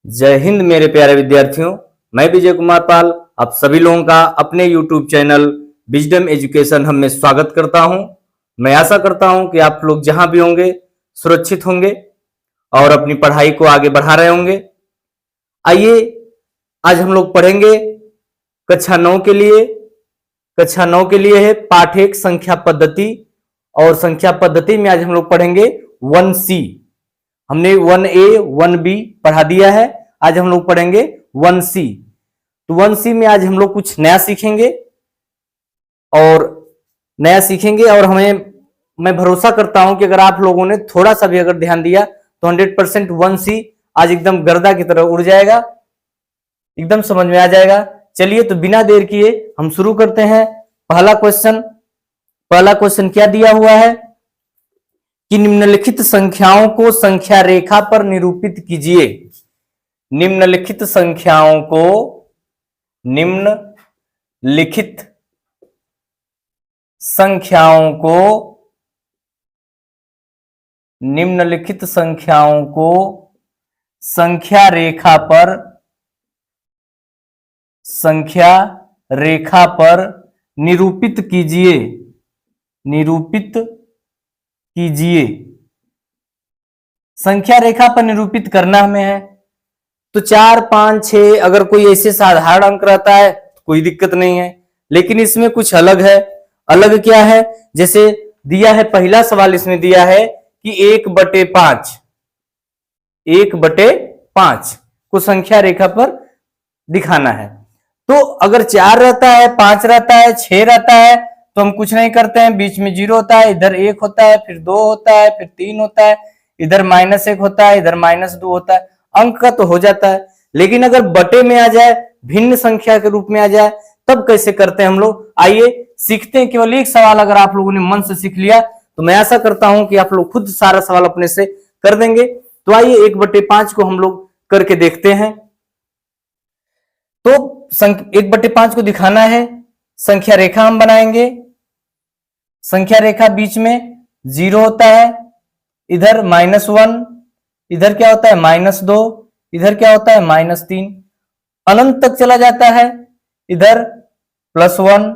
जय हिंद मेरे प्यारे विद्यार्थियों। मैं विजय कुमार पाल आप सभी लोगों का अपने YouTube चैनल विजडम एजुकेशन हम में स्वागत करता हूं। मैं आशा करता हूं कि आप लोग जहां भी होंगे सुरक्षित होंगे और अपनी पढ़ाई को आगे बढ़ा रहे होंगे। आइए आज हम लोग पढ़ेंगे कक्षा 9 के लिए। कक्षा 9 के लिए है पाठ 1 संख्या पद्धति, और संख्या पद्धति में आज हम लोग पढ़ेंगे 1C। हमने 1A 1B पढ़ा दिया है, आज हम लोग पढ़ेंगे 1C। तो 1C में आज हम लोग कुछ नया सीखेंगे और मैं भरोसा करता हूं कि अगर आप लोगों ने थोड़ा सा भी अगर ध्यान दिया तो 100% 1C आज एकदम गर्दा की तरह उड़ जाएगा, एकदम समझ में आ जाएगा। चलिए तो बिना देर किए हम शुरू करते हैं। पहला क्वेश्चन क्या दिया हुआ है कि निम्नलिखित संख्याओं को संख्या रेखा पर निरूपित कीजिए। निम्नलिखित संख्याओं को संख्या रेखा पर निरूपित कीजिए। संख्या रेखा पर निरूपित करना हमें है तो 4 5 6 अगर कोई ऐसे साधारण अंक रहता है तो कोई दिक्कत नहीं है, लेकिन इसमें कुछ अलग है। अलग क्या है? जैसे दिया है पहला सवाल, इसमें दिया है कि 1/5 को संख्या रेखा पर दिखाना है। तो अगर 4 रहता है, 5 रहता है, 6 रहता है तो हम कुछ नहीं करते हैं, बीच में 0 होता है, इधर 1 होता है, फिर 2 होता है, फिर 3 होता है, इधर -1 होता है, इधर -2 होता है। अंक का तो हो जाता है, लेकिन अगर बटे में आ जाए, भिन्न संख्या के रूप में आ जाए, तब कैसे करते हैं हम लोग? आइए सीखते हैं। केवल एक सवाल अगर आप लोगों ने मन से सीख लिया तो मैं आशा करता हूं कि आप लोग खुद सारा सवाल अपने से कर देंगे। तो आइए 1/5 को हम लोग करके देखते हैं। तो 1/5 को दिखाना है, संख्या रेखा हम बनाएंगे। संख्या रेखा बीच में 0 होता है, इधर -1, इधर क्या होता है -2, इधर क्या होता है -3, अनंत तक चला जाता है। इधर +1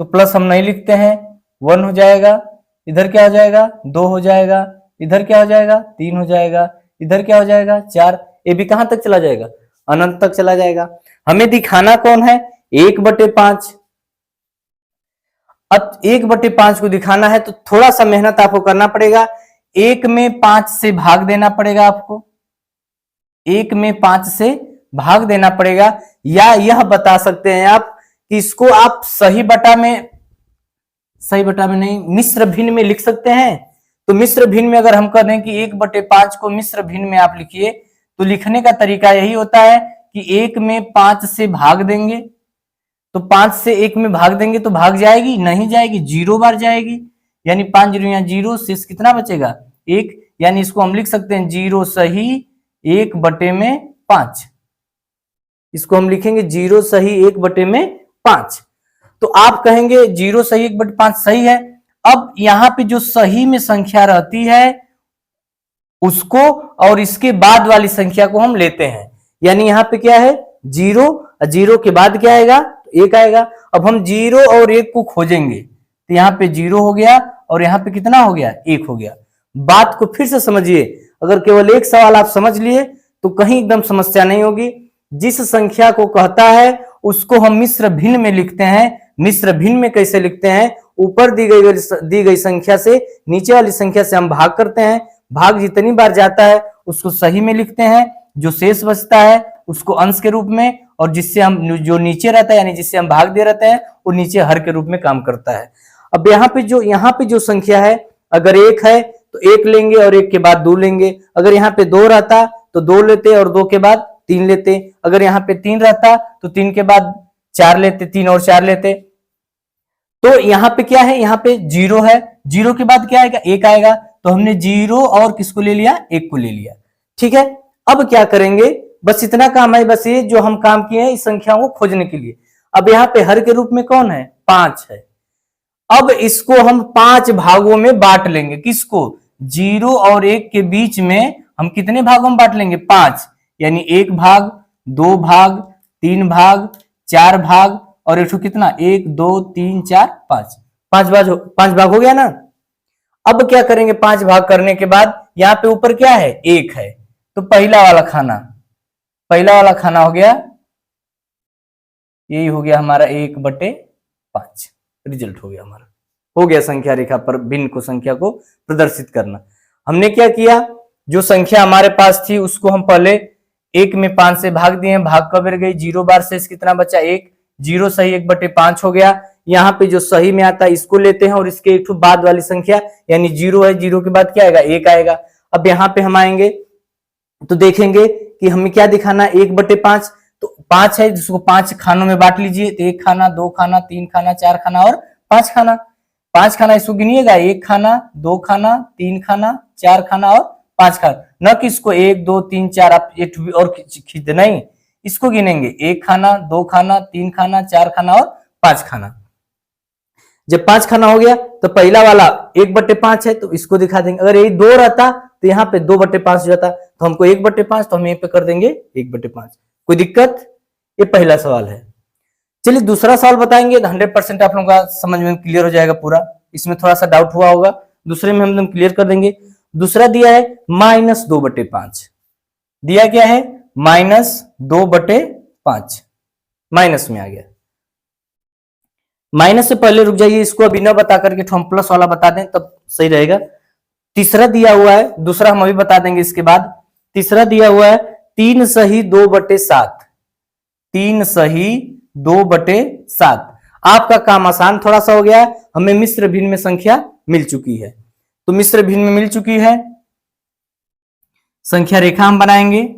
तो प्लस हम नहीं लिखते हैं, 1 हो जाएगा। इधर क्या हो जाएगा 2 हो जाएगा, इधर क्या हो जाएगा 3 हो जाएगा, इधर क्या हो जाएगा 4। ये भी कहां तक चला जाएगा? अनंत तक चला जाएगा। हमें दिखाना कौन है? 1/5। अब 1/5 को दिखाना है तो थोड़ा सा मेहनत आपको करना पड़ेगा। 1 में 5 से भाग देना पड़ेगा आपको। 1 में 5 से भाग देना पड़ेगा, या यह बता सकते हैं आप कि इसको आप सही बटा में नहीं, मिश्र भिन्न में लिख सकते हैं। तो मिश्र भिन्न में अगर हम कर दें कि 1/5 को मिश्र भिन्न में आप लिखिए, तो लिखने का तरीका यही होता है कि 1 में 5 से भाग देंगे, तो 5 से 1 में भाग देंगे तो भाग जाएगी? नहीं जाएगी, 0 बार जाएगी, यानी 5 0 यहाँ 0, शेष कितना बचेगा 1। यानी इसको हम लिख सकते हैं 0 सही 1/5। इसको हम लिखेंगे 0 सही 1/5। तो आप कहेंगे 0 सही 1/5 सही है। अब यहाँ पे जो सही में संख्या रहती है उसको और इसके बाद वाली संख्या को हम लेते हैं। यानी यहाँ पे क्या है 0, 0 के बाद क्या आएगा? 1 आएगा। अब हम 0 और 1 को खोजेंगे तो यहाँ पे 0 हो गया और यहाँ पे कितना हो गया 1 हो गया। बात को फिर से समझिए, अगर केवल एक सवाल आप समझ लिए तो कहीं एकदम समस्या नहीं होगी। जिस संख्या को कहता है उसको हम मिश्र भिन्न में लिखते हैं। मिश्र भिन्न में कैसे लिखते हैं? ऊपर दी गई संख्या से नीचे वाली संख्या से हम भाग करते हैं। भाग जितनी बार जाता है उसको सही में लिखते हैं, जो शेष बचता है उसको अंश के रूप में, और जिससे हम जो नीचे रहता है यानी जिससे हम भाग दे रहते हैं वो नीचे हर के रूप में काम करता है। अब यहाँ पे जो संख्या है, अगर 1 है तो 1 लेंगे और 1 के बाद 2 लेंगे। अगर यहाँ पे 2 रहता तो 2 लेते और 2 के बाद 3 लेते। अगर यहाँ पे 3 रहता तो 3 के बाद 4 लेते, 3 और 4 लेते। तो यहाँ पे क्या है? यहाँ पे 0 है, 0 के बाद क्या आएगा 1 आएगा। तो हमने 0 और किसको ले लिया? 1 को ले लिया। ठीक है, अब क्या करेंगे? बस इतना काम है, बस ये जो हम काम किए हैं इस संख्याओं को खोजने के लिए। अब यहाँ पे हर के रूप में कौन है? 5 है। अब इसको हम 5 भागों में बांट लेंगे। किसको? 0 और 1 के बीच में हम कितने भागों में बांट लेंगे? 5। यानी 1 भाग, 2 भाग, 3 भाग, 4 भाग और एक कितना 1 2 3 4 5, 5 भाग हो गया ना। अब क्या करेंगे 5 भाग करने के बाद यहाँ पे ऊपर क्या है 1 है, तो पहला वाला खाना हो गया, यही हो गया हमारा 1/5 रिजल्ट हो गया हमारा, हो गया संख्या रेखा पर भिन्न को संख्या को प्रदर्शित करना। हमने क्या किया, जो संख्या हमारे पास थी उसको हम पहले 1 में 5 से भाग दिए, भाग कब गई 0 बार, शेष कितना बचा 1, 0 सही 1/5 हो गया। यहाँ पे जो सही में आता है इसको लेते हैं और इसके एक बाद वाली संख्या यानी 0 है, 0 के बाद क्या आएगा 1 आएगा। अब यहाँ पे हम आएंगे तो देखेंगे कि हमें क्या दिखाना 1/5, तो 5 है जिसको 5 खानों में बांट लीजिए, तो 1 खाना, 2 खाना, 3 खाना, 4 खाना और 5 खाना। 5 खाना इसको गिनिएगा 1 खाना, 2 खाना, 3 खाना, 4 खाना और 5 खाना, न कि इसको 1 2 3 4 आप एक और खींच नहीं, इसको गिनेंगे 1 खाना, 2 खाना, 3 खाना, 4 खाना और 5 खाना। जब 5 खाना हो गया तो पहला वाला 1/5 है तो इसको दिखा देंगे, अगर यही 2 रहता तो यहाँ पे 2/5 जाता, तो हमको 1/5 तो हम यहीं पे कर देंगे 1/5। कोई दिक्कत? ये पहला सवाल है। चलिए दूसरा सवाल बताएंगे, 100% आप लोगों का समझ में क्लियर हो जाएगा पूरा, इसमें थोड़ा सा डाउट हुआ होगा, दूसरे में हम क्लियर कर देंगे। दूसरा दिया है -2/5, दिया क्या है -2/5, माइनस में आ गया। माइनस से पहले रुक जाइए, इसको अभी न बता करके हम प्लस वाला बता दें तब सही रहेगा। तीसरा दिया हुआ है, दूसरा हम अभी बता देंगे इसके बाद। तीसरा दिया हुआ है 3 सही 2/7, 3 सही 2/7। आपका काम आसान थोड़ा सा हो गया, हमें मिश्र भिन्न में संख्या मिल चुकी है, तो मिश्र भिन्न में मिल चुकी है, संख्या रेखा हम बनाएंगे।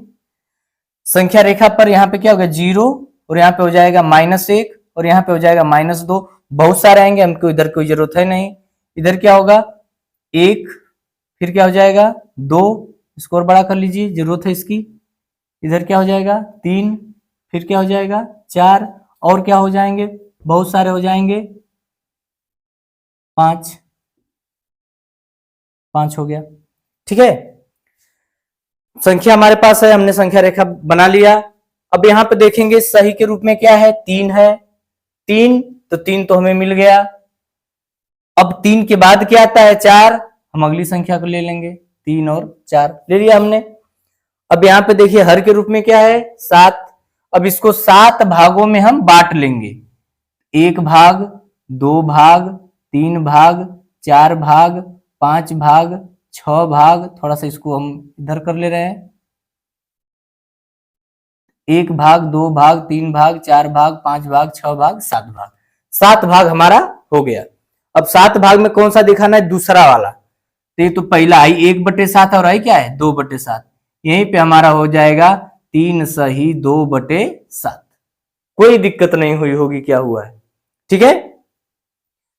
संख्या रेखा पर यहाँ पे क्या होगा 0 और यहाँ पे हो जाएगा -1 और यहाँ पे हो जाएगा -2, बहुत सारे आएंगे, हमको इधर कोई जरूरत है नहीं। इधर क्या होगा 1, फिर क्या हो जाएगा 2, इसको और बड़ा कर लीजिए जरूरत है इसकी। इधर क्या हो जाएगा 3, फिर क्या हो जाएगा 4 और क्या हो जाएंगे बहुत सारे हो जाएंगे 5 हो गया। ठीक है, संख्या हमारे पास है, हमने संख्या रेखा बना लिया। अब यहाँ पे देखेंगे सही के रूप में क्या है 3 है, 3 तो हमें मिल गया। अब 3 के बाद क्या आता है 4, हम अगली संख्या को ले लेंगे, 3 और 4 ले लिया हमने। अब यहाँ पे देखिए हर के रूप में क्या है 7, अब इसको 7 भागों में हम बांट लेंगे, 1 भाग, 2 भाग, 3 भाग, 4 भाग, 5 भाग, 6 भाग, थोड़ा सा इसको हम इधर कर ले रहे हैं, 1 भाग, 2 भाग, 3 भाग, 4 भाग, 5 भाग, 6 भाग, 7 भाग, 7 भाग हमारा हो गया। अब 7 भाग में कौन सा दिखाना है दूसरा वाला, तो ये तो पहला आई 1/7 और आई क्या है 2/7, यहीं पे हमारा हो जाएगा 3 सही 2/7। कोई दिक्कत नहीं हुई होगी, क्या हुआ है ठीक है,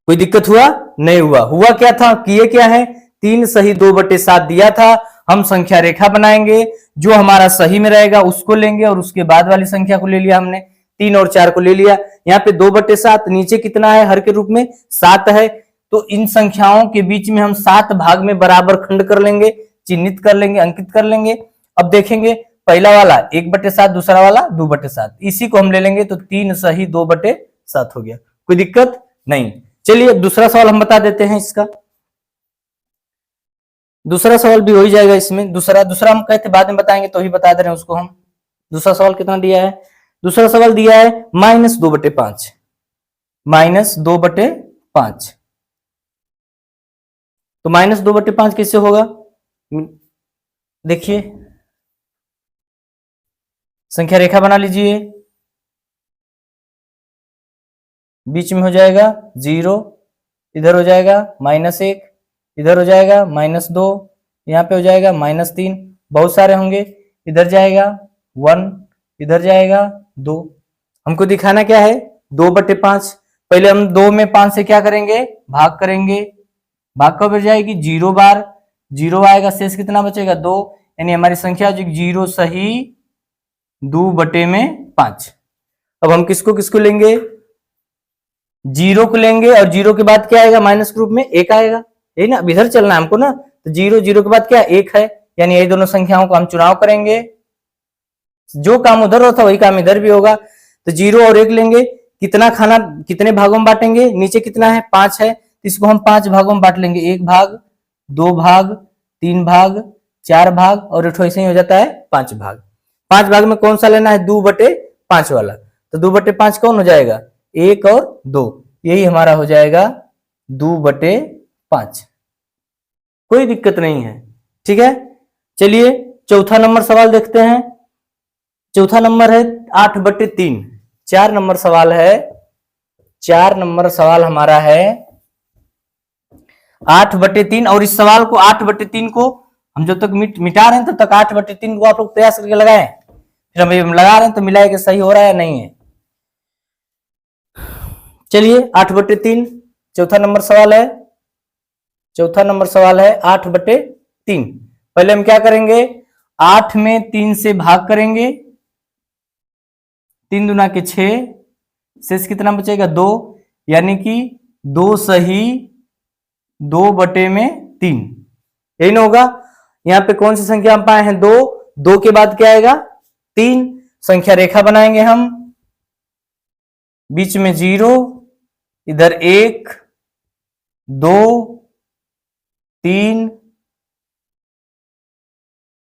कोई दिक्कत हुआ नहीं हुआ। हुआ क्या था, किए क्या है 3 सही 2/7 दिया था, हम संख्या रेखा बनाएंगे, जो हमारा सही में रहेगा उसको लेंगे और उसके बाद वाली संख्या को ले लिया हमने, 3 और 4 को ले लिया। यहाँ पे 2/7 नीचे कितना है हर के रूप में 7 है, तो इन संख्याओं के बीच में हम 7 भाग में बराबर खंड कर लेंगे, चिन्हित कर लेंगे, अंकित कर लेंगे। अब देखेंगे पहला वाला 1/7, दूसरा वाला 2/7, इसी को हम ले लेंगे तो 3 सही 2/7 हो गया, कोई दिक्कत नहीं। चलिए दूसरा सवाल हम बता देते हैं, इसका दूसरा सवाल भी हो ही जाएगा इसमें। दूसरा हम कहते बाद में बताएंगे तो ही बता दे रहे हैं उसको हम। दूसरा सवाल कितना दिया है, दूसरा सवाल दिया है -2/5, -2/5, तो -2/5 कैसे होगा देखिए, संख्या रेखा बना लीजिए, बीच में हो जाएगा 0, इधर हो जाएगा -1, इधर हो जाएगा -2, यहाँ पे हो जाएगा -3, बहुत सारे होंगे, इधर जाएगा 1, इधर जाएगा 2। हमको दिखाना क्या है 2/5, पहले हम 2 में 5 से क्या करेंगे भाग करेंगे, भाग कब जाएगी 0 बार, 0 आएगा, शेष कितना बचेगा 2, यानी हमारी संख्या जो 0 सही 2/5। अब हम किसको किसको लेंगे 0 को लेंगे और 0 के बाद क्या आएगा माइनस के रूप में 1 आएगा, यही ना, अब इधर चलना है हमको ना, तो 0 0 के बाद क्या 1 है, यानी ये दोनों संख्याओं को हम चुनाव करेंगे, जो काम उधर होता वही काम इधर भी होगा। तो 0 और 1 लेंगे, कितना खाना कितने भागों में बांटेंगे, नीचे कितना है 5 है, इसको हम 5 भागों में बांट लेंगे, 1 भाग, 2 भाग, 3 भाग, 4 भाग और ऐसे ही हो जाता है 5 भाग। 5 भाग में कौन सा लेना है, 2/5 वाला। तो 2/5 कौन हो जाएगा, 1 और 2, यही हमारा हो जाएगा 2/5। कोई दिक्कत नहीं है, ठीक है। चलिए चौथा नंबर सवाल देखते हैं। चौथा नंबर है 8/3। 4 नंबर सवाल है, 4 नंबर सवाल हमारा है 8/3। और इस सवाल को 8/3 को हम जब तक मिटा रहे हैं तब तक 8/3 को आप लोग प्रयास करके लगाएं। फिर हम लगा रहे हैं तो मिलाए कि सही हो रहा है या नहीं है। चलिए 8/3 चौथा नंबर सवाल है। चौथा नंबर सवाल है 8/3। पहले हम क्या करेंगे, 8 में 3 से भाग करेंगे, 3 दूना के 6, शेष कितना बचेगा 2, यानी कि 2 सही 2/3, यही ना होगा। यहां पे कौन सी संख्या हम पाए हैं, 2, 2 के बाद क्या आएगा 3, संख्या रेखा बनाएंगे हम, बीच में 0, इधर 1, 2, 3,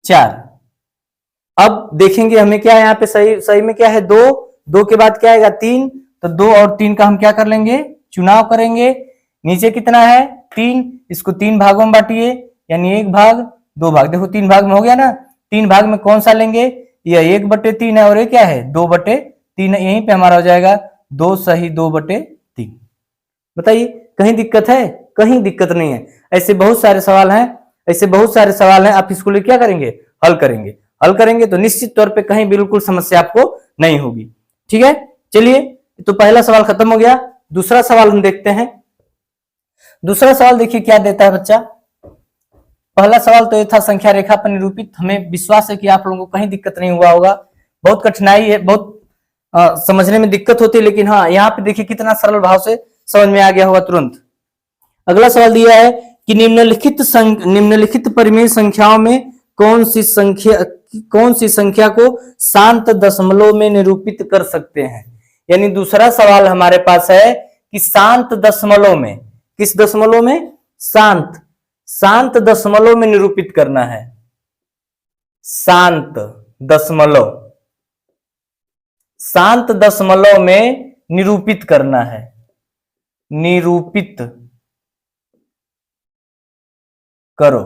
4। अब देखेंगे हमें क्या है यहाँ पे, सही में क्या है 2, 2 के बाद क्या आएगा 3, तो 2 और 3 का हम क्या कर लेंगे, चुनाव करेंगे। नीचे कितना है 3, इसको 3 भागों में बांटिए, यानी 1 भाग 2 भाग, देखो 3 भाग में हो गया ना। 3 भाग में कौन सा लेंगे, यह 1/3 है और ये क्या है 2/3 है, यहीं पे हमारा हो जाएगा 2 सही 2/3। बताइए कहीं दिक्कत है, कहीं दिक्कत नहीं है। ऐसे बहुत सारे सवाल हैं, ऐसे बहुत सारे सवाल हैं, आप इसको लिए क्या करेंगे, हल करेंगे। हल करेंगे तो निश्चित तौर पे कहीं बिल्कुल समस्या आपको नहीं होगी, ठीक है। चलिए तो पहला सवाल खत्म हो गया। दूसरा सवाल हम देखते हैं। दूसरा सवाल देखिए क्या देता है बच्चा। पहला सवाल तो ये था संख्या रेखा पर निरूपित। हमें विश्वास है कि आप लोगों को कहीं दिक्कत नहीं हुआ होगा। बहुत कठिनाई है, बहुत समझने में दिक्कत होती है, लेकिन हाँ यहाँ पे देखिए कितना सरल भाव से समझ में आ गया होगा तुरंत। अगला सवाल दिया है कि निम्नलिखित परिमेय संख्याओं में कौन सी संख्या को शांत दशमलव में निरूपित कर सकते हैं। यानी दूसरा सवाल हमारे पास है कि शांत दशमलव में, किस दशमलव में, शांत दशमलव में निरूपित करना है। शांत दशमलव में निरूपित करना है, निरूपित करो।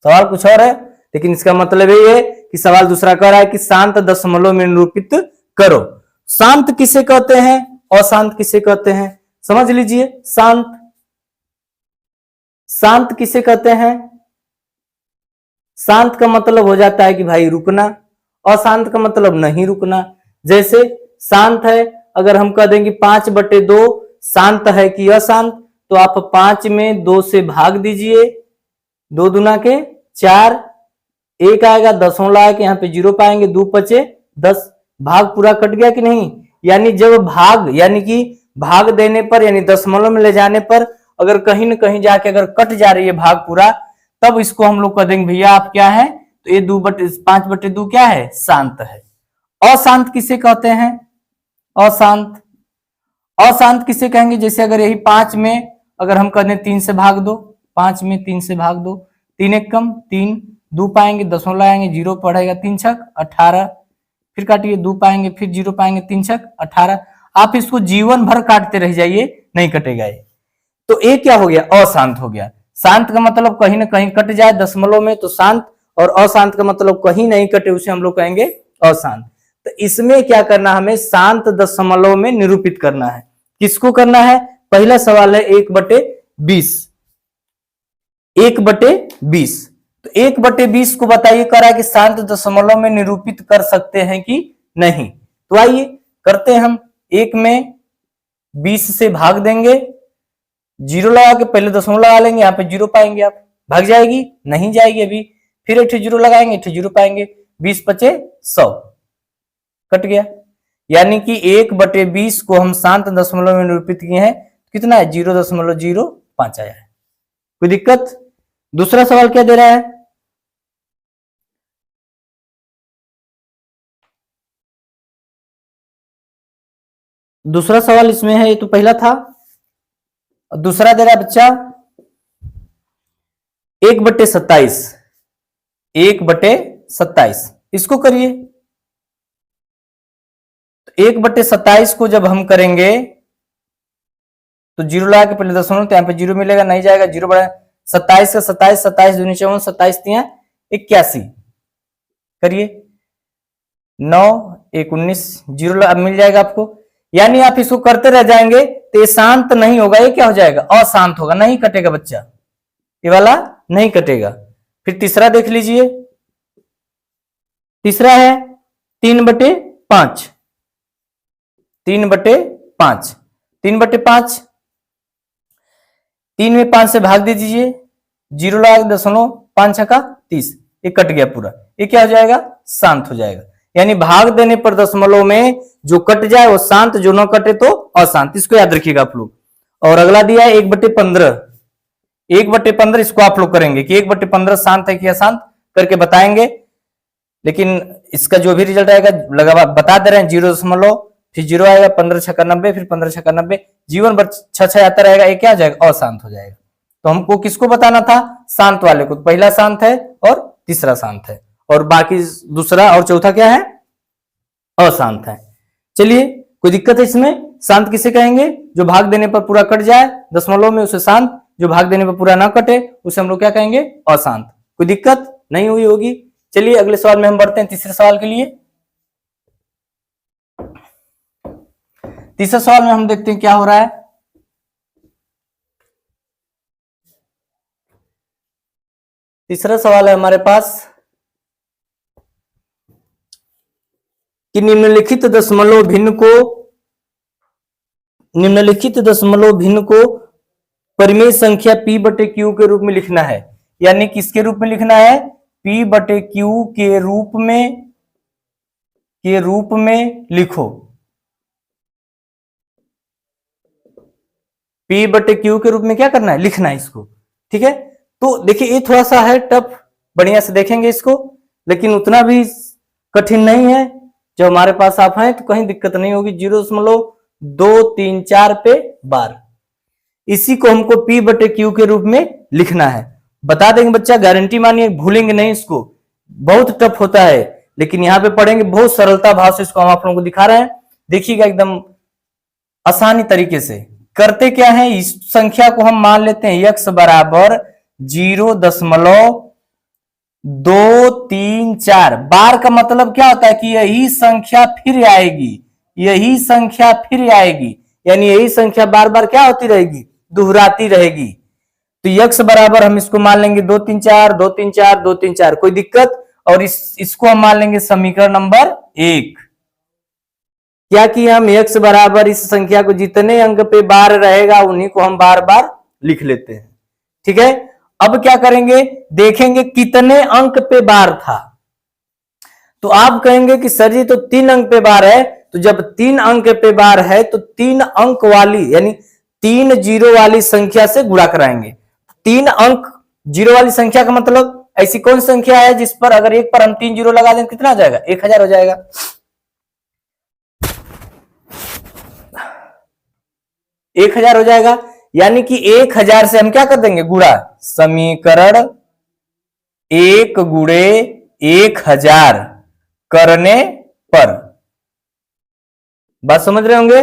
सवाल कुछ और है, लेकिन इसका मतलब ये है कि सवाल दूसरा कह रहा है कि शांत दशमलव में निरूपित करो। शांत किसे कहते हैं, अशांत किसे कहते हैं, समझ लीजिए। शांत किसे कहते हैं, शांत का मतलब हो जाता है कि भाई रुकना, अशांत का मतलब नहीं रुकना। जैसे शांत है, अगर हम कह देंगे 5/2 शांत है कि अशांत, तो आप 5 में 2 से भाग दीजिए, 2 दूना के 4, 1 आएगा, दशमलव आएगा, यहाँ पे 0 पाएंगे, 2 5 10, भाग पूरा कट गया कि नहीं। यानी जब भाग, यानी कि भाग देने पर, यानी दशमलव में ले जाने पर अगर कहीं न कहीं जाके अगर कट जा रही है भाग पूरा, तब इसको हम लोग कह देंगे भैया आप क्या है, तो ये 5/2 क्या है, शांत है। अशांत किसे कहते हैं, अशांत किसे कहेंगे, जैसे अगर यही 5 में अगर हम कह दें 3 से भाग दो, 5 में 3 से भाग दो, 3 1 कम 3, 2 पाएंगे, दशमलव आएंगे, 0 पड़ेगा, 3 छक 18, फिर काटिए 2 पाएंगे, फिर 0 पाएंगे, 3 छक 18। आप इसको जीवन भर काटते रह जाइए, नहीं कटेगा ये। तो ये क्या हो गया, अशांत हो गया। शांत का मतलब कहीं ना कहीं कट जाए दशमलव में तो शांत, और अशांत का मतलब कहीं नहीं कटे उसे हम लोग कहेंगे अशांत। तो इसमें क्या करना, हमें शांत दशमलव में निरूपित करना है। किसको करना है, पहला सवाल है 1/20, 1/20। तो 1/20 को बताइए, कह रहा है कि शांत दशमलव में निरूपित कर सकते हैं कि नहीं। तो आइए करते हैं हम। 1 में 20 से भाग देंगे, 0 लगा के पहले दशमलव लगा लेंगे, यहाँ पे 0 पाएंगे, आप भाग जाएगी, नहीं जाएगी अभी, फिर 0 लगाएंगे, 0 पाएंगे, 20 5 100 कट गया। यानी कि 1/20 को हम शांत दशमलव में निरूपित किए हैं, कितना है 0.05 आया है। कोई दिक्कत। दूसरा सवाल क्या दे रहा है, दूसरा सवाल इसमें है, ये तो पहला था। दूसरा दे रहा है बच्चा 1/27, 1/27 इसको करिए। 1/27 को जब हम करेंगे तो जीरो लगा के पहले दशमलव, तो यहाँ पे जीरो मिलेगा, नहीं जाएगा, जीरो बड़ा 27 का 27, 27 दूनी 54, 27 तिया 81 करिए, 9 1 19 जीरो मिल जाएगा आपको। यानी आप इसको करते रह जाएंगे तो ये शांत नहीं होगा, ये क्या हो जाएगा, अशांत होगा, नहीं कटेगा बच्चा, ये वाला नहीं कटेगा। फिर तीसरा देख लीजिए, तीसरा है 3/5, 3/5, 3/5, 3 में 5 से भाग दे दीजिए, जीरो लगा दशमलव, 5 छक्का 30, ये कट गया पूरा, ये क्या हो जाएगा, शांत हो जाएगा। यानी भाग देने पर दशमलव में जो कट जाए वो शांत, जो न कटे तो अशांत, इसको याद रखिएगा आप लोग। और अगला दिया है 1/15, 1/15 इसको आप लोग करेंगे कि 1/15 शांत है कि अशांत करके बताएंगे। लेकिन इसका जो भी रिजल्ट आएगा लगा बता दे रहे हैं, 0 फिर जीरो आएगा, 15 छक्का 90, फिर 15 छक्का 90, जीवन भर 6 आता रहेगा, ये क्या हो जाएगा, अशांत हो जाएगा। तो हमको किसको बताना था, शांत वाले को। पहला शांत है और तीसरा शांत है, और बाकी दूसरा और चौथा क्या है, अशांत है। चलिए, कोई दिक्कत है इसमें? शांत किसे कहेंगे, जो भाग देने पर पूरा कट जाए दशमलव में, उसे शांत। जो भाग देने पर पूरा ना कटे उसे हम लोग क्या कहेंगे, अशांत। कोई दिक्कत नहीं हुई होगी। चलिए अगले सवाल में हम बढ़ते हैं, तीसरे सवाल के लिए। तीसरे सवाल में हम देखते हैं क्या हो रहा है। तीसरा सवाल है हमारे पास कि निम्नलिखित दशमलव भिन्न को परिमेय संख्या p/q के रूप में लिखना है। यानी किसके रूप में लिखना है, p/q के रूप में लिखो। p/q के रूप में क्या करना है, लिखना है इसको। ठीक है, तो देखिए ये थोड़ा सा है टफ, बढ़िया से देखेंगे इसको, लेकिन उतना भी कठिन नहीं है। जब हमारे पास आप हैं तो कहीं दिक्कत नहीं होगी। 0.234 पे बार, इसी को हमको p/q के रूप में लिखना है। बता देंगे बच्चा, गारंटी मानिए, भूलेंगे नहीं इसको। बहुत टफ होता है, लेकिन यहाँ पे पढ़ेंगे बहुत सरलता भाव से, इसको हम आप लोगों को दिखा रहे हैं। देखिएगा एकदम आसानी तरीके से। करते क्या है, इस संख्या को हम मान लेते हैं x बराबर 0.234। बार का मतलब क्या होता है कि यही संख्या फिर आएगी, यही संख्या फिर आएगी, यानी यही संख्या बार बार क्या होती रहेगी, दोहराती रहेगी। तो x बराबर हम इसको मान लेंगे 234, 234, 234, कोई दिक्कत। और इसको हम मान लेंगे समीकरण नंबर 1। क्या किया हम, x बराबर इस संख्या को जितने अंक पे बार रहेगा उन्हीं को हम बार बार लिख लेते हैं। ठीक है, अब क्या करेंगे, देखेंगे कितने अंक पे बार था। तो आप कहेंगे कि सर जी तो 3 अंक पे बार है, तो जब 3 अंक पे बार है तो 3 अंक वाली यानी 3 जीरो वाली संख्या से गुणा कराएंगे। 3 अंक जीरो वाली संख्या का मतलब ऐसी कौन संख्या है जिस पर अगर एक पर हम 3 जीरो लगा दें कितना आ जाएगा, 1000 हो जाएगा। 1000 हो जाएगा, यानी कि 1000 से हम क्या कर देंगे, गुणा। समीकरण 1 गुणे 1000 करने पर, बात समझ रहे होंगे।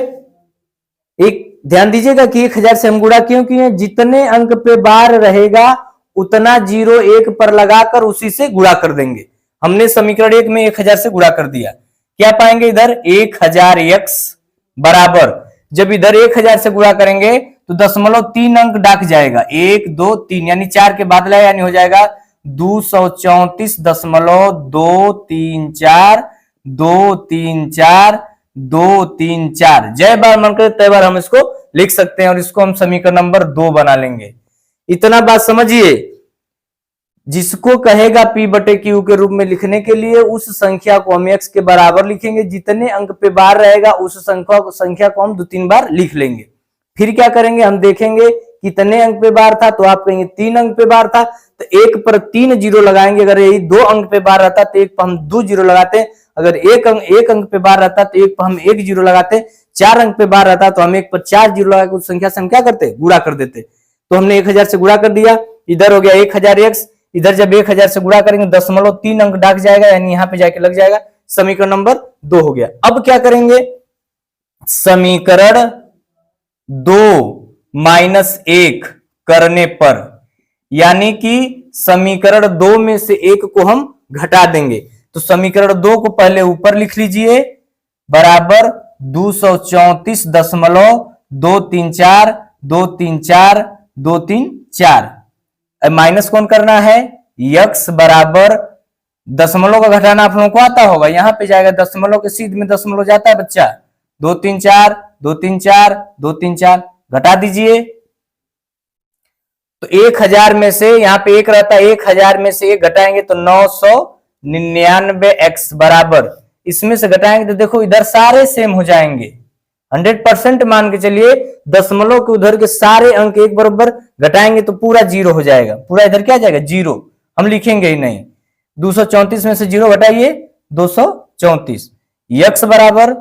एक ध्यान दीजिएगा कि 1000 से हम गुणा क्यों किए, जितने अंक पे बार रहेगा उतना जीरो 1 पर लगाकर उसी से गुणा कर देंगे। हमने समीकरण 1 में 1000 से गुणा कर दिया, क्या पाएंगे इधर 1000x बराबर, जब इधर 1000 से गुणा करेंगे तो दशमलव 3 अंक डाक जाएगा, 1 2 3 यानी 4 के बाद लाए, यानी हो जाएगा 234.234, 234, 234। जय बार मन करे तय बार हम इसको लिख सकते हैं, और इसको हम समीकरण नंबर 2 बना लेंगे। इतना बात समझिए, जिसको कहेगा p/q के रूप में लिखने के लिए उस संख्या को हम x के बराबर लिखेंगे, जितने अंक पे बार रहेगा उस संख्या को हम 2-3 बार लिख लेंगे। फिर क्या करेंगे, हम देखेंगे कितने अंक पे बार था, तो आप कहेंगे 3 अंक पे बार था, तो 1 पर 3 जीरो लगाएंगे। अगर यही 2 अंक पे बार रहता तो 1 पर हम 2 जीरो लगाते, अगर एक अंक पे बार रहता तो 1 पर हम 1 जीरो लगाते। 4 अंक पे बार रहता तो हम एक पर 4 जीरो लगा के उस संख्या से हम क्या करते, गुणा कर देते। तो हमने 1000 से गुणा कर दिया, इधर हो गया 1000x, इधर जब 1000 से गुणा करेंगे 0.3 अंक डाक जाएगा, यानी यहाँ पे जाके लग जाएगा। समीकरण नंबर 2 हो गया। अब क्या करेंगे, समीकरण 2 माइनस 1 करने पर, यानी कि समीकरण 2 में से 1 को हम घटा देंगे। तो समीकरण 2 को पहले ऊपर लिख लीजिए, बराबर 234,234,234,234। माइनस कौन करना है, यक्स बराबर दशमलव का घटाना आप लोगों को आता होगा, यहां पे जाएगा दशमलव के सीध में दशमलव जाता है बच्चा, 234 234 234 घटा दीजिए। तो 1000 में से यहाँ पे 1 रहता है, 1000 में से 1 घटाएंगे तो 999x बराबर, इसमें से घटाएंगे तो देखो इधर सारे सेम हो जाएंगे, 100% मान के चलिए। दशमलव के उधर के सारे अंक एक बराबर घटाएंगे तो पूरा जीरो हो जाएगा, पूरा इधर क्या जाएगा, जीरो, हम लिखेंगे ही नहीं। 234 में से जीरो घटाइए 234, यक्स बराबर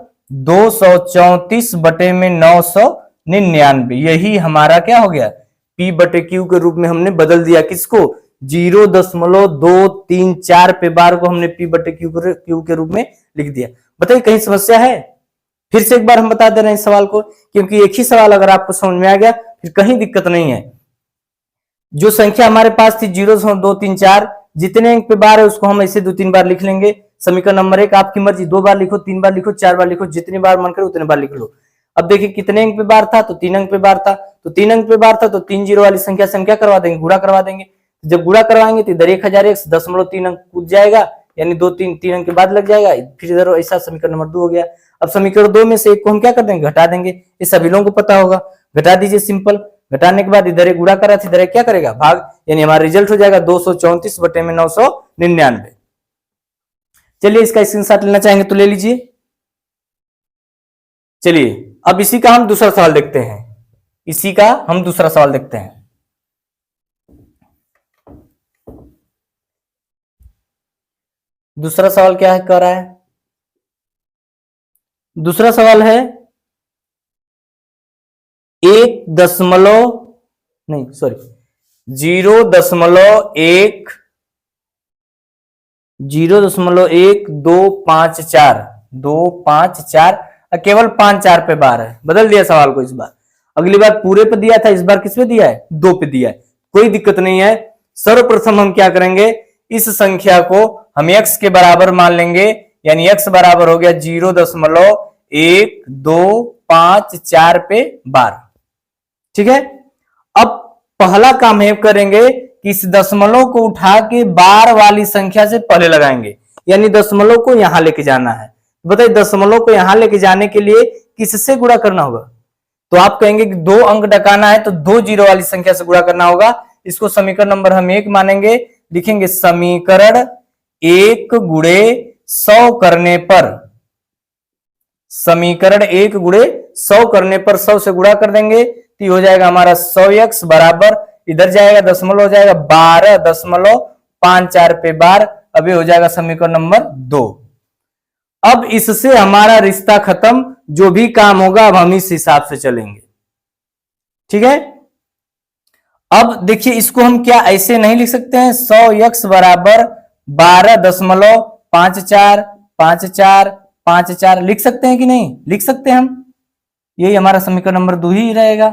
234 बटे में 999, यही हमारा क्या हो गया, P बटे Q के रूप में हमने बदल दिया। किसको, 0.234 पे बार को हमने P बटे Q के रूप में लिख दिया। बताइए कहीं समस्या है? फिर से एक बार हम बता दे रहे हैं इस सवाल को, क्योंकि एक ही सवाल अगर आपको समझ में आ गया फिर कहीं दिक्कत नहीं है। जो संख्या हमारे पास थी 0.234, जितने अंक पे बार है उसको हम ऐसे 2-3 बार लिख लेंगे। समीकरण नंबर 1 आपकी मर्जी, 2 बार लिखो, 3 बार लिखो, 4 बार लिखो, जितनी बार मन करे उतने बार लिख लो। अब देखिए कितने अंक पे बार था, तो 3 अंक पे बार था, तो 3 अंक पे बार था तो 3 जीरो वाली संख्या से हम क्या करवा देंगे, गुणा करवा देंगे। जब गुणा करवाएंगे तो इधर 1000x 0.3 अंक कूद जाएगा, यानी 3 अंक के बाद लग जाएगा, फिर इधर ऐसा समीकरण नंबर 2 हो गया। अब समीकरण 2 में से 1 को हम क्या कर देंगे, घटा देंगे। ये सभी लोगों को पता होगा, घटा दीजिए सिंपल। घटाने के बाद इधर गुणा करा था, इधर क्या करेगा, भाग, यानी हमारा रिजल्ट हो जाएगा 234 बटे में 999। चलिए इसका स्क्रीनशॉट लेना चाहेंगे तो ले लीजिए। चलिए अब इसी का हम दूसरा सवाल देखते हैं, इसी का हम दूसरा सवाल देखते हैं। दूसरा सवाल क्या है, कह रहा है, दूसरा सवाल है 0.1254 केवल 5-4 पे बार है। बदल दिया सवाल को इस बार, अगली बार पूरे पे दिया था, इस बार किस पे दिया है, 2 पे दिया है। कोई दिक्कत नहीं है। सर्वप्रथम हम क्या करेंगे, इस संख्या को हम x के बराबर मान लेंगे, यानी x बराबर हो गया 0.1254 पे बार। ठीक है, अब पहला काम है करेंगे कि इस दशमलव को उठा के बार वाली संख्या से पहले लगाएंगे, यानी दशमलव को यहां लेके जाना है। बताइए दशमलव को यहां लेके जाने के लिए किससे गुणा करना होगा, तो आप कहेंगे कि 2 अंक डकाना है तो 2 जीरो वाली संख्या से गुणा करना होगा। इसको समीकरण नंबर हम 1 मानेंगे, लिखेंगे समीकरण 1 गुणे 100 करने पर, समीकरण 1 गुणे 100 करने पर 100 से गुणा कर देंगे तो हो जाएगा हमारा 100x बराबर, इधर जाएगा दशमलव हो जाएगा 12.54 पे बार। अभी हो जाएगा समीकरण नंबर 2। अब इससे हमारा रिश्ता खत्म, जो भी काम होगा अब हम इस हिसाब से चलेंगे। ठीक है, अब देखिए इसको हम क्या ऐसे नहीं लिख सकते हैं, 100x बराबर 12.545454 लिख सकते हैं कि नहीं, लिख सकते हैं हम, यही हमारा समीकरण नंबर 2 ही रहेगा।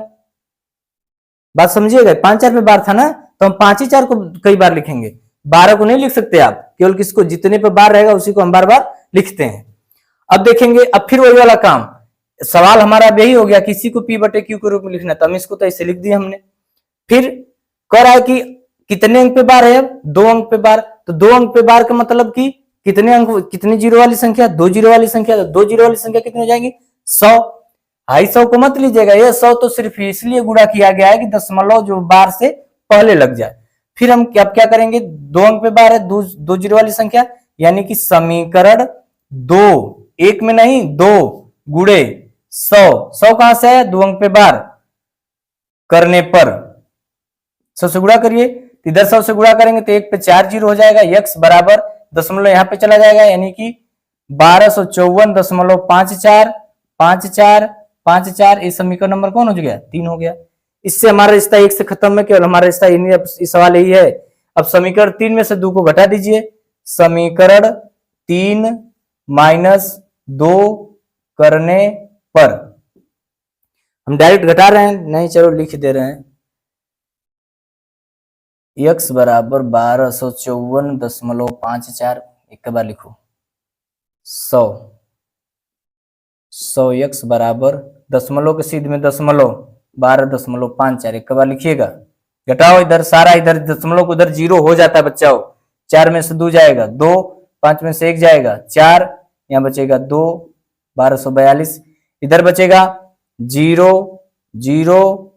बात समझिएगा, 5-4 पे बार था ना, तो हम 5 ही 4 को कई बार लिखेंगे, 12 को नहीं लिख सकते आप, केवल किसको, जितने पे बार रहेगा उसी को हम बार बार लिखते हैं। अब देखेंगे, अब फिर वही वाला काम, सवाल हमारा अब यही हो गया, किसी को P बटे Q के रूप में लिखना, तो हम इसको तो ऐसे लिख दिया हमने। फिर कह रहा है कि कितने अंक पे बार है, अब 2 अंक पे बार, तो 2 अंक पे बार का मतलब कि कितने अंक, कितनी जीरो वाली संख्या, 2 जीरो वाली संख्या, तो 2 जीरो वाली संख्या कितनी हो जाएगी, 100। 100 को मत लीजिएगा, यह 100 तो सिर्फ इसलिए गुणा किया गया है कि दशमलव जो बार से पहले लग जाए। फिर हम क्या करेंगे, 2 अंक पे बार है, 2 जीरो वाली संख्या, यानी कि समीकरण 2, 1 में नहीं 2 गुणे 100 कहां से है, 2 अंक पे बार करने पर 100 से गुणा करिए, इधर 100 से गुणा करेंगे तो 1 पे 4 जीरो हो जाएगा, x बराबर दशमलव यहां पे चला जाएगा, यानी कि 1254.54 5 4 5 4, ये समीकरण नंबर कौन हो गया? 3 हो गया। इससे हमारा रिश्ता 1 से खत्म है, केवल हमारा रिश्ता इस सवाल यही है। अब समीकरण 3 में से 2 को घटा दीजिए। समीकरण 3 माइनस 2 करने पर, हम डायरेक्ट घटा रहे हैं नहीं, चलो लिख दे रहे हैं। x बराबर 1254.54, एक बार लिखो 100 x बराबर दशमलव के सीध में दशमलव 12.54, एक बार लिखिएगा। घटाओ इधर सारा, इधर दशमलव को उधर 0 हो जाता है बच्चाओ। 4 में से 2 जाएगा 2, 5 में से 1 जाएगा 4, यहाँ बचेगा 2, 1242, इधर बचेगा 0 0,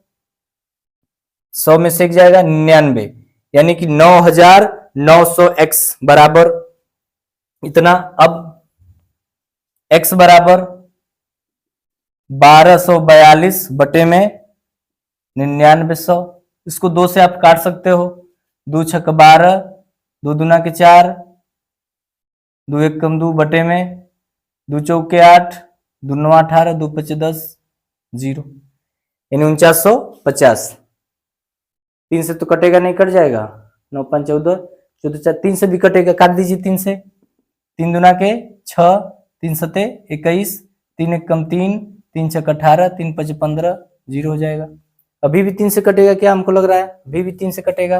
100 में से 1 जाएगा 99, यानी कि 9900x बराबर इतना। अब x बराबर 1242 बटे में 9900, इसको 2 से आप काट सकते हो। 2 छक 12, 2 दूना के 4, 2 एक कम 2 बटे में 2 चौके 8, 2 9 18, 2 5 10, 0, यानी 4950। 3 से तो कटेगा नहीं, कट जाएगा। 9 5 14, 14 4, 3 से भी कटेगा, काट दीजिए 3 से। 3 दूना के 6, 3 सते 21, 3 एक कम 3, 3 छक 18, 3 5 15, 0 हो जाएगा। अभी भी 3 से कटेगा क्या? हमको लग रहा है अभी भी 3 से कटेगा,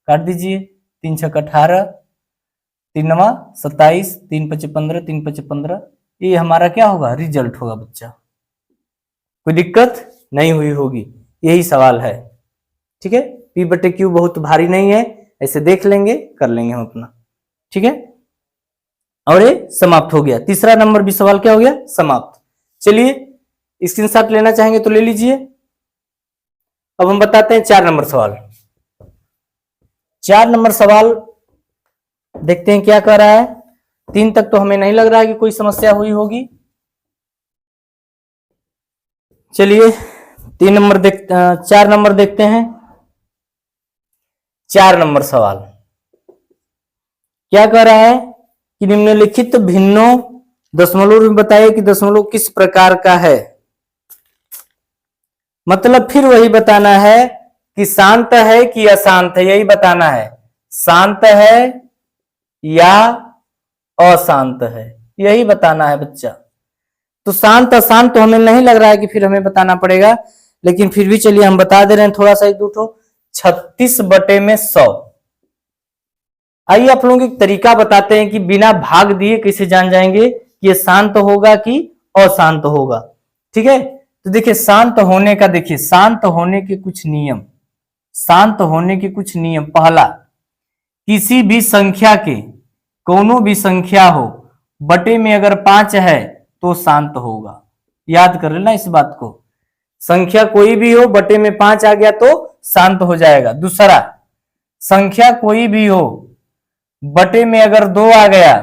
काट दीजिए। 3 छक 18, 3 9 27, 3 5 15, 3 5 15, ये हमारा क्या होगा? रिजल्ट होगा बच्चा। कोई दिक्कत नहीं हुई होगी, यही सवाल है। ठीक है, P बटे Q बहुत भारी नहीं है, ऐसे देख लेंगे, कर लेंगे हम अपना। ठीक है, और ये समाप्त हो गया। तीसरा नंबर भी सवाल क्या हो गया? समाप्त। चलिए स्क्रीनशॉट लेना चाहेंगे तो ले लीजिए। अब हम बताते हैं 4 नंबर सवाल। 4 नंबर सवाल देखते हैं क्या कह रहा है। 3 तक तो हमें नहीं लग रहा है कि कोई समस्या हुई होगी। चलिए 4 नंबर देखते हैं। 4 नंबर सवाल क्या कह रहा है कि निम्नलिखित भिन्नों दशमलव में बताइए कि दशमलव किस प्रकार का है। मतलब फिर वही बताना है कि शांत है कि अशांत है, यही बताना है। शांत है या अशांत है, यही बताना है बच्चा। तो शांत अशांत तो हमें नहीं लग रहा है कि फिर हमें बताना पड़ेगा, लेकिन फिर भी चलिए हम बता दे रहे हैं थोड़ा सा एक दो। 36 बटे में 100। आइए आप लोगों को एक तरीका बताते हैं कि बिना भाग दिए कैसे जान जाएंगे कि ये शांत होगा कि अशांत होगा। ठीक है, तो देखिए शांत होने का, देखिए शांत होने के कुछ नियम, शांत होने के कुछ नियम। पहला, किसी भी संख्या के, कोनो भी संख्या हो, बटे में अगर 5 है तो शांत होगा। याद कर लेना इस बात को। संख्या कोई भी हो, बटे में 5 आ गया तो शांत हो जाएगा। दूसरा, संख्या कोई भी हो, बटे में अगर 2 आ गया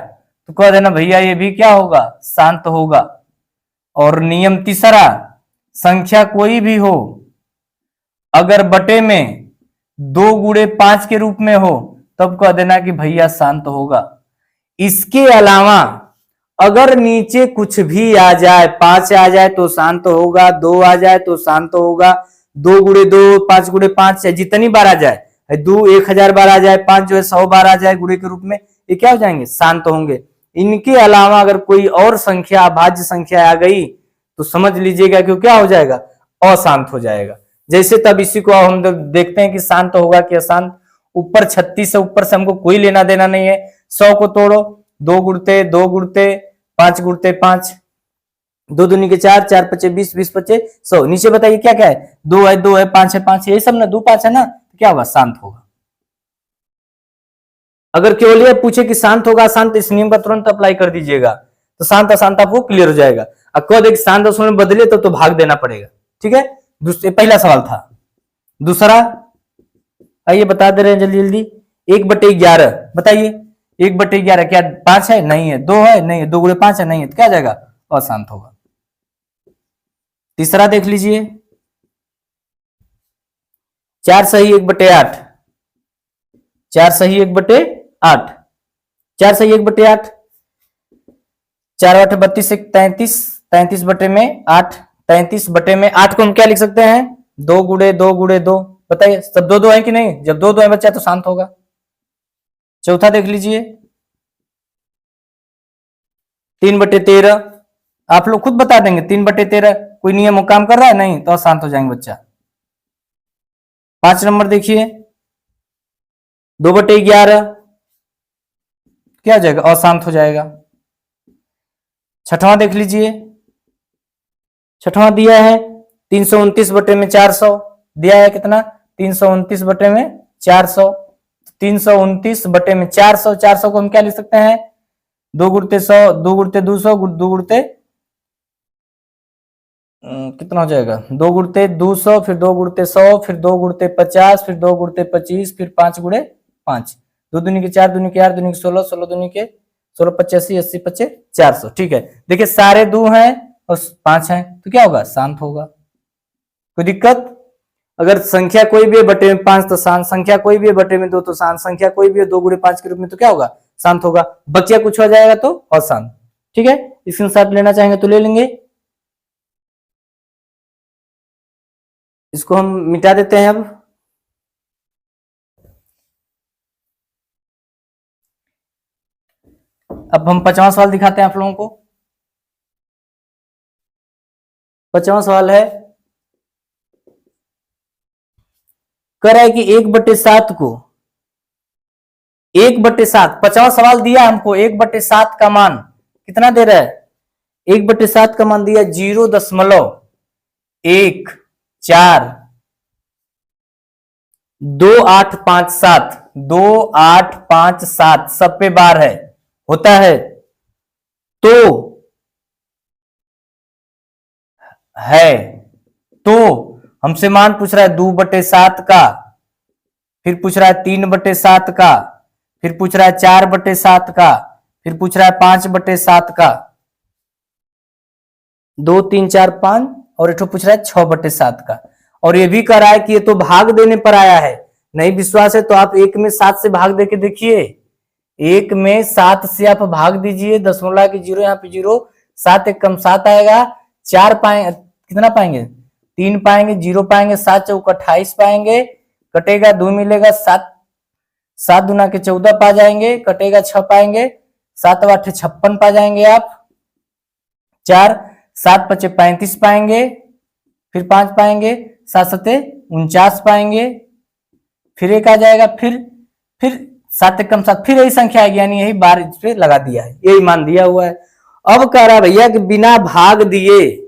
तो कह देना भैया ये भी क्या होगा? शांत होगा। और नियम तीसरा, संख्या कोई भी हो, अगर बटे में 2 गुणे 5 के रूप में हो तब कह देना कि भैया शांत होगा। इसके अलावा अगर नीचे कुछ भी आ जाए, 5 आ जाए तो शांत होगा, 2 आ जाए तो शांत होगा, 2 गुणे 2, 5 गुणे 5, जितनी बार आ जाए, 2 1000 बार आ जाए, 5 जो है 100 बार आ जाए गुणे के रूप में, ये क्या हो जाएंगे? शांत होंगे। इनके अलावा अगर कोई और संख्या, अभाज्य संख्या आ गई तो समझ लीजिएगा कि क्या हो जाएगा? अशांत हो जाएगा। जैसे तब इसी को हम देखते हैं कि शांत होगा कि अशांत। ऊपर 36 से ऊपर से हमको कोई लेना देना नहीं है। 100 को तोड़ो, 2 गुणते 2 गुणते 5 गुणते 5, 2 दूनी के 4, 4 पचे 20, 20 पचे 100। नीचे बताइए क्या क्या है? 2 है 2 है, 5 है 5, यही सब ना, 2 5 है ना, तो क्या होगा? शांत होगा। अगर केवल ये पूछे कि शांत होगा अशांत, इस नियम का तुरंत अप्लाई कर दीजिएगा तो शांत अशांत आपको क्लियर हो जाएगा। अब कह दे कि शांत अशांत में बदले तो भाग देना पड़ेगा। ठीक है, पहला सवाल था। दूसरा आइए बता दे रहे हैं जल्दी जल्दी। 1/11 बताइए। 1/11 क्या 5 है? नहीं है। 2 है? नहीं है। 2 गुणे 5 है? नहीं है। तो क्या आ जाएगा? अशांत होगा। तीसरा देख लीजिए, 4 सही 1/8, 4 सही 1/8, 4 सही 1/8, 4 8 32 1 33, 33/8, 33/8 को हम क्या लिख सकते हैं? 2 गुणे 2 गुणे 2। बताइए सब 2 2 है कि नहीं? जब 2 2 है बच्चा तो शांत होगा। चौथा देख लीजिए 3/13। आप लोग खुद बता देंगे 3/13 कोई नियम काम कर रहा है? नहीं तो शांत हो जाएंगे बच्चा। 5 नंबर देखिए 2/11 क्या हो जाएगा? अशांत हो जाएगा। छठवां देख लीजिए, छठवां दिया है 329/400 दिया है कितना? 329/400। 329/400, 400 को हम क्या लिख सकते हैं? 2 गुणते 100, 2 गुणते 200, 2 गुणते कितना हो जाएगा? 2 गुणते 200, फिर 2 गुणते 100, फिर 2 गुणते 50, फिर 2 गुणते 25, फिर 5 गुणे 5। 2 दूनी के 4, दूनी के 8, दूनी के 16, 16 दूनी के 16, 85, 80, 25, 400। ठीक है, देखिए सारे 2 हैं और 5 हैं तो क्या होगा? शांत होगा। कोई दिक्कत? अगर संख्या कोई भी है बटे में 5 तो शांत, संख्या कोई भी है बटे में 2 तो शांत, संख्या कोई भी है 2 गुणे 5 के रूप में तो क्या होगा? शांत होगा। बच्चा कुछ हो जाएगा तो अशांत। ठीक है, स्क्रीनशॉट लेना चाहेंगे तो ले लेंगे। इसको हम मिटा देते हैं। अब हम 5वां सवाल दिखाते हैं आप लोगों को। 5वां सवाल है, कह रहा है कि 1/7 को 1/7, 5वां सवाल दिया हमको 1/7 का मान कितना दे रहा है? 1/7 का मान दिया 0.1428557 2857 सब पे बार है होता है तो हमसे मान पूछ रहा है 2/7 का, फिर पूछ रहा है 3/7 का, फिर पूछ रहा है 4/7 का, फिर पूछ रहा है 5/7 का। 2 3 4 5 और एक पूछ रहा है 6/7 का। और ये भी कह रहा है कि ये तो भाग देने पर आया है। नहीं विश्वास है तो आप 1 में 7 से भाग दे के देखिए। 1 में 7 से आप भाग दीजिए, दशमलव के 0 यहाँ पे 0, 7 एक कम 7 आएगा। 4 पाएंगे कितना पाएंगे? 3 पाएंगे, 0 पाएंगे, 7 चौक 28 पाएंगे, कटेगा 2 मिलेगा 7, 7 दूना के 14 पा जाएंगे, कटेगा 6 पाएंगे, 7 8 56 पा जाएंगे आप। 4 7 5 35 पाएंगे, फिर 5 पाएंगे, 7 7 49 पाएंगे, फिर एक आ जाएगा, फिर 7 कम 7, फिर यही संख्या आएगी, यानी यही बार इस पे लगा दिया है, यही मान दिया हुआ है। अब कह रहा है भैया कि बिना भाग दिए,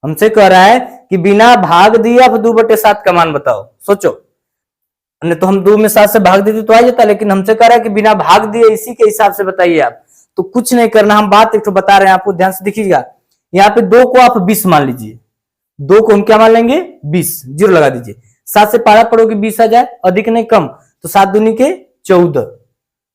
हमसे कह रहा है कि बिना भाग दिए आप 2/7 का मान बताओ। सोचो, नहीं तो हम 2 में 7 से भाग देते तो आ जाता, लेकिन हमसे कह रहा है कि बिना भाग दिए इसी के हिसाब से बताइए आप। तो कुछ नहीं करना, हम बात एक तो बता रहे हैं आपको, ध्यान से देखिएगा। यहाँ पे 2 को आप 20 मान लीजिए, 2 को हम क्या मान लेंगे? 20, 0 लगा दीजिए। 7 से पारा पड़ोगे 20 आ जाए, अधिक नहीं कम, तो 7 दूनी के 14,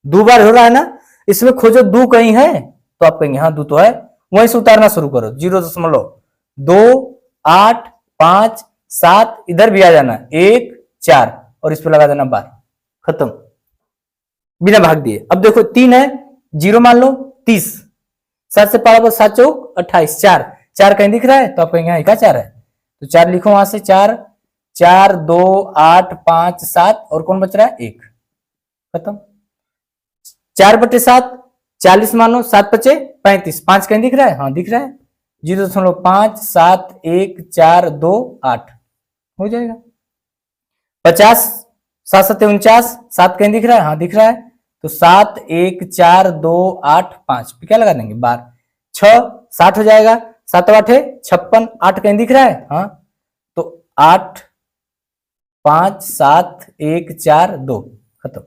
2 बार हो रहा है ना। इसमें खोजो 2 कहीं है तो आप कहेंगे हाँ 2 तो है, वहीं से उतारना शुरू करो। 0.28557 इधर भी आ जाना 1 4 और इस पे लगा देना बार, खत्म, बिना भाग दिए। अब देखो 3 है, 0 मान लो 30, 7 से पारा 7 चौक 28, 4 कहीं दिख रहा है तो आप कहेंगे हाँ 4 है, तो 4 लिखो वहां से। 4 4 2 8 5 7 और कौन बच रहा है? 1, खत्म। 4/7 40 मानो, 7 5 35, 5 कहीं दिख रहा है? हाँ दिख रहा है, 0.5 7 1 4 2 8 हो जाएगा। 50 7 7 49, 7 कहीं दिख रहा है? हाँ दिख रहा है, तो 7 1 4 2 8 5 पे क्या लगा देंगे? बार। 6 60 हो जाएगा, 7 8 56, 8 कहीं दिख रहा है? हाँ, तो 8 5 7 1 4 2, खत्म।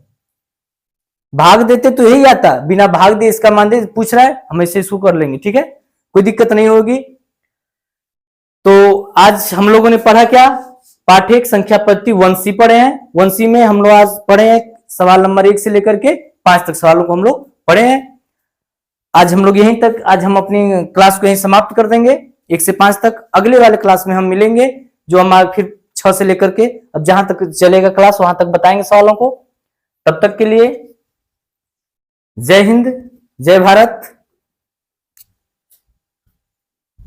भाग देते तो यही आता, बिना भाग दिए इसका मान दे पूछ रहा है, हम ऐसे इसको कर लेंगे। ठीक है, कोई दिक्कत नहीं होगी। तो आज हम लोगों ने पढ़ा क्या? पाठ 1 संख्या पद्धति 1C पढ़े हैं। 1C में हम लोग आज पढ़े हैं सवाल नंबर 1 से लेकर के 5 तक सवालों को हम लोग पढ़े हैं। आज हम लोग यहीं तक, आज हम अपनी क्लास को यहीं समाप्त कर देंगे 1 से 5 तक। अगले वाले क्लास में हम मिलेंगे, जो हम फिर 6 से लेकर के अब जहां तक चलेगा क्लास वहां तक बताएंगे सवालों को। तब तक के लिए जय हिंद, जय भारत।